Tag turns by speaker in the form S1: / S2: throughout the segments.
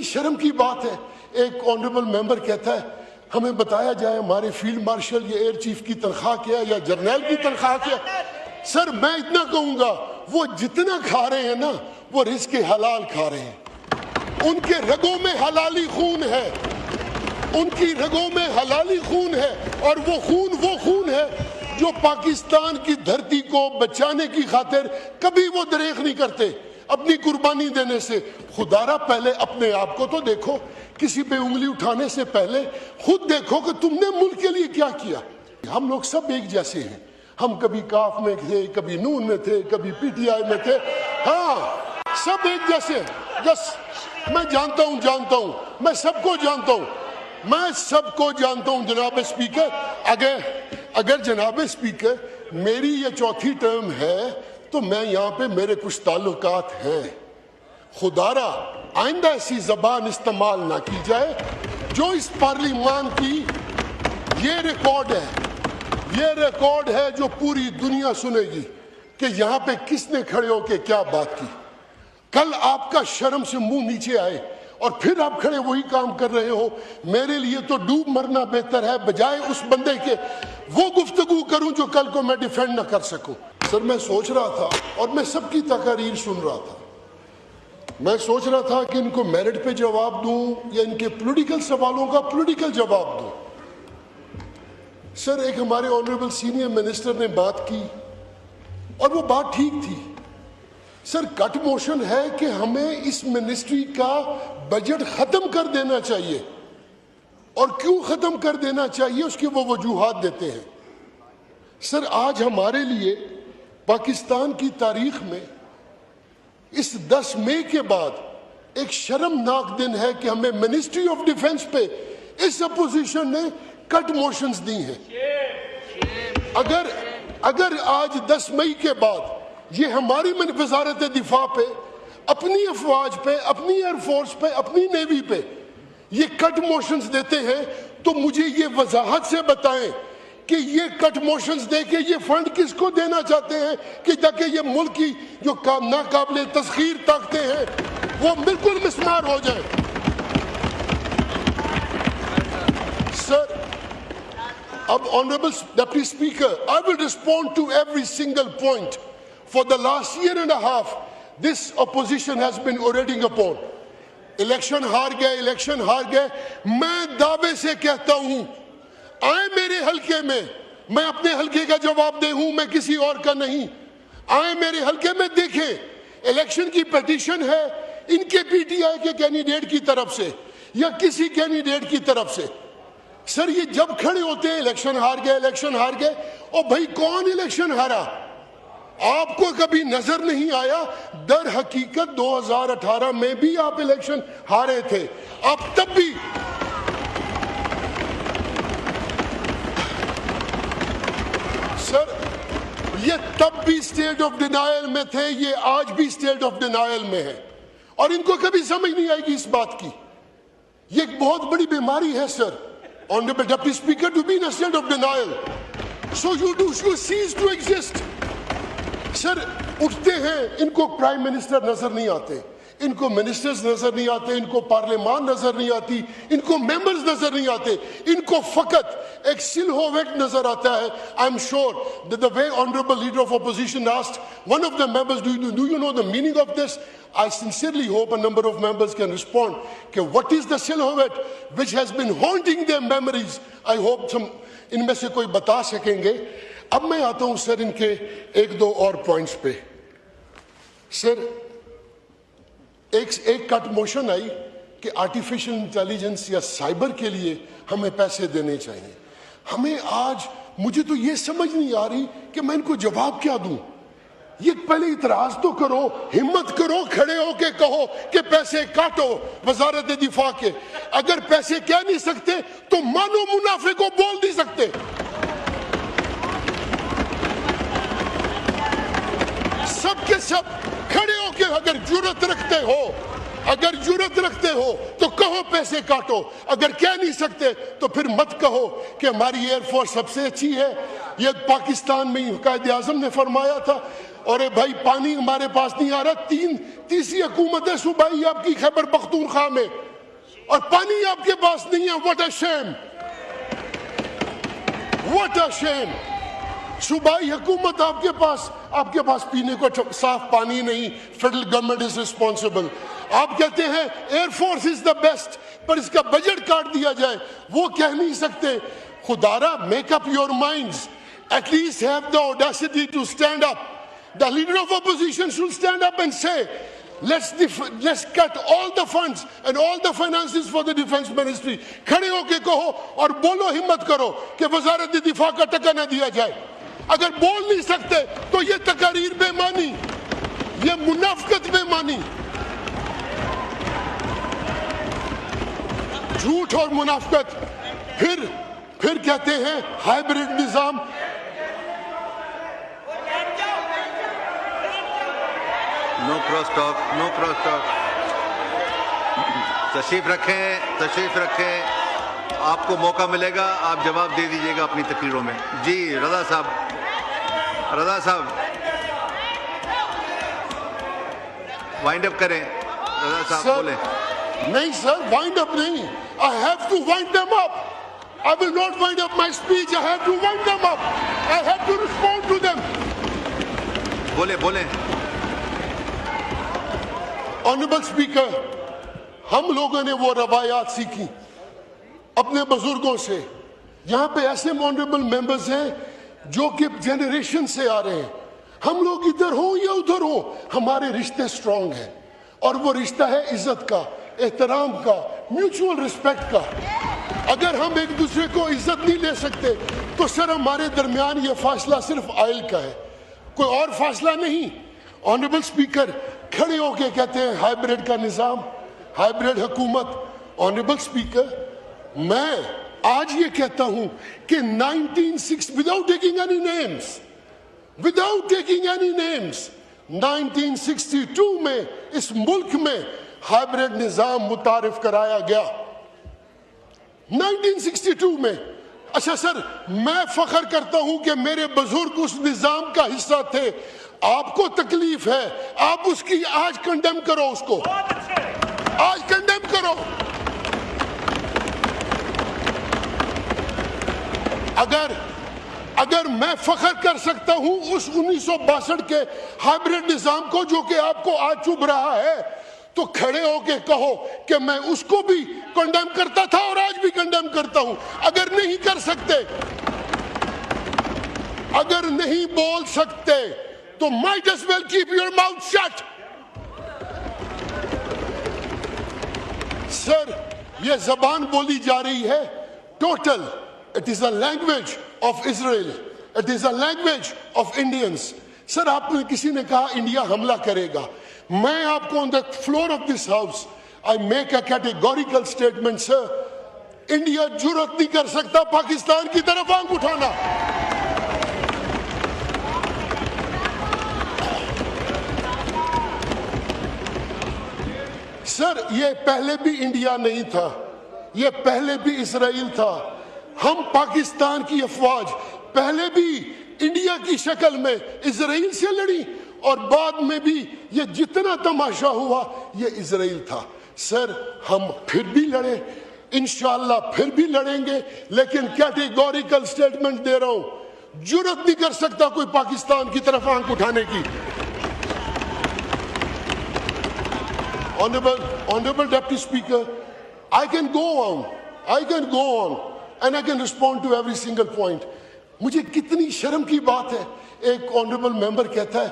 S1: شرم کی بات ہے. ایک آنریبل ممبر کہتا ہے ہمیں بتایا جائے ہمارے فیلڈ مارشل یا ایئر چیف کی تنخواہ کیا ہے یا جرنیل کی تنخواہ کیا ہے. سر میں اتنا کہوں گا وہ جتنا کھا رہے ہیں نا وہ رزق حلال کھا رہے ہیں. ان کے رگوں میں حلالی خون ہے, ان کی رگوں میں حلالی خون ہے, اور وہ خون ہے جو پاکستان کی دھرتی کو بچانے کی خاطر کبھی وہ دریغ نہیں کرتے اپنی قربانی دینے سے. خدا را پہلے اپنے آپ کو تو دیکھو, کسی پہ انگلی اٹھانے سے پہلے خود دیکھو کہ تم نے ملک کے لیے کیا کیا. ہم لوگ سب ایک جیسے ہیں, ہم کبھی کاف میں تھے, کبھی نون میں تھے, کبھی پی ٹی آئی میں تھے, ہاں سب ایک جیسے. یس میں جانتا ہوں, میں سب کو جانتا ہوں, جناب اسپیکر. اگر جناب اسپیکر میری یہ چوتھی ٹرم ہے تو میں یہاں پہ میرے کچھ تعلقات ہیں. خدا را آئندہ ایسی زبان استعمال نہ کی جائے. جو اس پارلیمان کی یہ ریکارڈ ہے جو پوری دنیا سنے گی کہ یہاں پہ کس نے کھڑے ہو کے کیا بات کی. کل آپ کا شرم سے منہ نیچے آئے اور پھر آپ کھڑے وہی کام کر رہے ہو. میرے لیے تو ڈوب مرنا بہتر ہے بجائے اس بندے کے وہ گفتگو کروں جو کل کو میں ڈیفینڈ نہ کر سکوں. سر میں سوچ رہا تھا اور میں سب کی تقاریر سن رہا تھا, میں سوچ رہا تھا کہ ان کو میرٹ پہ جواب دوں یا ان کے پولیٹیکل سوالوں کا پولیٹیکل جواب دوں. سر ایک ہمارے آنریبل سینئر منسٹر نے بات کی اور وہ بات ٹھیک تھی. سر کٹ موشن ہے کہ ہمیں اس منسٹری کا بجٹ ختم کر دینا چاہیے, اور کیوں ختم کر دینا چاہیے اس کی وہ وجوہات دیتے ہیں. سر آج ہمارے لیے پاکستان کی تاریخ میں اس 10 مئی کے بعد ایک شرمناک دن ہے کہ ہمیں منسٹری آف ڈیفنس پہ اس اپوزیشن نے کٹ موشنز دی ہیں. اگر آج 10 مئی کے بعد یہ ہماری وزارت دفاع پہ, اپنی افواج پہ, اپنی ایئر فورس پہ, اپنی نیوی پہ یہ کٹ موشنز دیتے ہیں تو مجھے یہ وضاحت سے بتائیں کہ یہ کٹ موشنز دے کے یہ فنڈ کس کو دینا چاہتے ہیں کہ تاکہ یہ ملک کی جو ناقابل تسخیر طاقتیں ہیں وہ بالکل مسمار ہو جائیں. سر اب honourable deputy speaker, I will respond to every single point. For the last year and a half, this opposition has been orating upon. Election ہار گئے. میں دعوے سے کہتا ہوں آئیں میرے حلقے میں اپنے حلقے کا جواب دے ہوں, میں کسی اور کا نہیں. آئیں میرے حلقے میں دیکھیں, الیکشن کی پیٹیشن ہے ان کے پی ٹی آئی کے کینڈیڈیٹ کی طرف سے یا کسی کینڈیڈیٹ کی طرف سے. سر یہ جب کھڑے ہوتے ہیں الیکشن ہار گئے, اور بھائی کون الیکشن ہارا آپ کو کبھی نظر نہیں آیا؟ در حقیقت 2018 میں بھی آپ الیکشن ہارے تھے. آپ تب بھی سر یہ تب بھی اسٹیٹ آف ڈینائل میں تھے, یہ آج بھی اسٹیٹ آف ڈینائل میں ہے, اور ان کو کبھی سمجھ نہیں آئے گی اس بات کی. یہ ایک بہت بڑی بیماری ہے سر. Honorable Deputy Speaker, to be in a state of denial. So you cease to exist. سر اٹھتے ہیں, ان کو پرائم منسٹر نظر نہیں آتے, ان کو منسٹرز نظر نہیں آتے, ان کو پارلیمان نظر نہیں آتی, ان کو ممبرز نظر نہیں آتے, ان کو فقط ایک سلہوٹ نظر آتا ہے. I'm sure that the way Honorable Leader of Opposition asked one of the members, do you know the meaning of this? I sincerely hope a number of members can respond. What is the silhouette which has been haunting their memories? I hope ان میں سے کوئی بتا سکیں گے. اب میں آتا ہوں سر ان کے ایک دو اور پوائنٹس پہ. سر ایک کٹ موشن آئی کہ آرٹیفیشل انٹیلیجنس یا سائبر کے لیے ہمیں پیسے دینے چاہیے. ہمیں آج مجھے تو یہ سمجھ نہیں آ رہی کہ میں ان کو جواب کیا دوں. یہ پہلے اعتراض تو کرو, ہمت کرو, کھڑے ہو کے کہو کہ پیسے کاٹو وزارت دفاع کے. اگر پیسے کہہ نہیں سکتے تو مانو منافع کو بول نہیں سکتے. سب کے سب کھڑے ہو کے اگر جرأت رکھتے ہو تو کہو پیسے کاٹو. اگر کہہ نہیں سکتے تو پھر مت کہو کہ ہماری ایئر فورس سب سے اچھی ہے. یہ پاکستان میں قائد اعظم نے فرمایا تھا, اور بھائی پانی ہمارے پاس نہیں آ رہا, تیسری حکومت ہے صوبائی آپ کی خیبر پختونخوا میں. اور پانی آپ کے پاس نہیں ہے. What a shame, what a shame. صوبائی حکومت آپ کے پاس پینے کو صاف پانی نہیں. Federal government is responsible. آپ کہتے ہیں air force is the best, پر اس کا بجٹ کاٹ دیا جائے. وہ کہہ نہیں سکتے. خدارا, make up your minds. At least have the audacity to stand up. The leader of opposition should stand up and say, let's cut all the funds and all the finances for the defense ministry. کھڑے ہو کے کہو اور بولو, ہمت کرو کہ وزارت دفاع کا ٹکا نہ دیا جائے. اگر بول نہیں سکتے تو یہ تقاریر بے معنی, یہ منافقت بے معنی, جھوٹ اور منافقت. پھر کہتے ہیں ہائیبریڈ نظام.
S2: نو کراس ٹاک, نو کراس ٹاک. تشریف رکھیں. آپ کو موقع ملے گا, آپ جواب دے دیجیے گا اپنی تقریروں میں. جی رضا صاحب وائنڈ اپ کریں. رضا صاحب بولیں.
S1: نہیں سر, وائنڈ اپ نہیں. I have to wind them up. I will not wind up my speech. I have to wind them up. I have to respond to them.
S2: بولیں.
S1: Honorable Speaker, ہم لوگوں نے وہ روایات سیکھی اپنے بزرگوں سے. یہاں پہ ایسے آنریبل ممبرز ہیں جو کہ جنریشن سے آ رہے ہیں. ہم لوگ ادھر ہوں یا ادھر ہوں, ہمارے رشتے سٹرونگ ہیں, اور وہ رشتہ ہے عزت کا, احترام کا, میوچول رسپیکٹ کا. اگر ہم ایک دوسرے کو عزت نہیں لے سکتے تو سر ہمارے درمیان یہ فاصلہ صرف آئل کا ہے, کوئی اور فاصلہ نہیں. آنریبل اسپیکر کھڑے ہو کے کہتے ہیں ہائیبریڈ کا نظام, ہائیبریڈ حکومت. آنریبل اسپیکر, میں آج یہ کہتا ہوں کہ 1962 میں اس ملک میں ہائیبریڈ نظام متعارف کرایا گیا. 1962 میں. اچھا سر, میں فخر کرتا ہوں کہ میرے بزرگ اس نظام کا حصہ تھے. آپ کو تکلیف ہے, آپ اس کی آج کنڈیم کرو, اس کو آج کنڈیم کرو. اگر میں فخر کر سکتا ہوں اس 1962 کے ہائیبریڈ نظام کو جو کہ آپ کو آج چبھ رہا ہے, تو کھڑے ہو کے کہو کہ میں اس کو بھی کنڈیم کرتا تھا اور آج بھی کنڈیم کرتا ہوں. اگر نہیں کر سکتے, اگر نہیں بول سکتے تو might as well keep your mouth shut. سر, یہ زبان بولی جا رہی ہے total. It is a language of Israel. It is a language of Indians. سر, آپ نے کسی نے کہا انڈیا حملہ کرے گا. میں آپ کو on the floor of this house I make a categorical statement, sir. India جرأت نہیں کر سکتا پاکستان کی طرف آنکھ اٹھانا. سر, یہ پہلے بھی انڈیا نہیں تھا, یہ پہلے بھی اسرائیل تھا. ہم پاکستان کی افواج پہلے بھی انڈیا کی شکل میں اسرائیل سے لڑی, اور بعد میں بھی یہ جتنا تماشا ہوا یہ اسرائیل تھا. سر, ہم پھر بھی لڑے, انشاءاللہ پھر بھی لڑیں گے, لیکن کیٹیگوریکل سٹیٹمنٹ دے رہا ہوں, جرأت نہیں کر سکتا کوئی پاکستان کی طرف آنکھ اٹھانے کی. Honorable Deputy Speaker, I can go on and I can respond to every single point. مجھے کتنی شرم کی بات ہے, ایک آنریبل ممبر کہتا ہے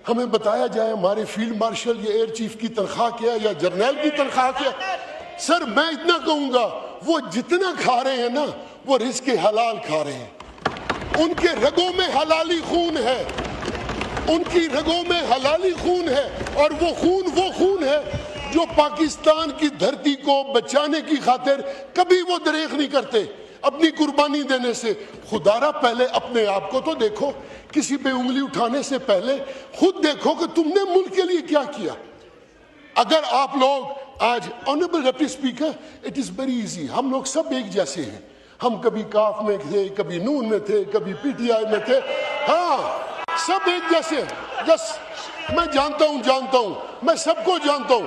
S1: ہمیں بتایا جائے ہمارے فیلڈ مارشل یا ایئر چیف کی تنخواہ کیا یا جرنیل کی تنخواہ کیا. سر, میں اتنا کہوں گا, وہ جتنا کھا رہے ہیں نا وہ رزق حلال کھا رہے ہیں. ان کے رگوں میں حلالی خون ہے, ان کی رگوں میں حلالی خون ہے, اور وہ خون ہے جو پاکستان کی دھرتی کو بچانے کی خاطر کبھی وہ دریغ نہیں کرتے اپنی قربانی دینے سے. خدارا, پہلے اپنے آپ کو تو دیکھو, کسی پہ انگلی اٹھانے سے پہلے خود دیکھو کہ تم نے ملک کے لیے کیا کیا. اگر آپ لوگ آج, honourable deputy speaker, it is very easy, ہم لوگ سب ایک جیسے ہیں. ہم کبھی کاف میں تھے, کبھی نون میں تھے, کبھی پی ٹی آئی میں تھے, ہاں سب ایک جیسے ہیں. میں جانتا ہوں, میں سب کو جانتا ہوں.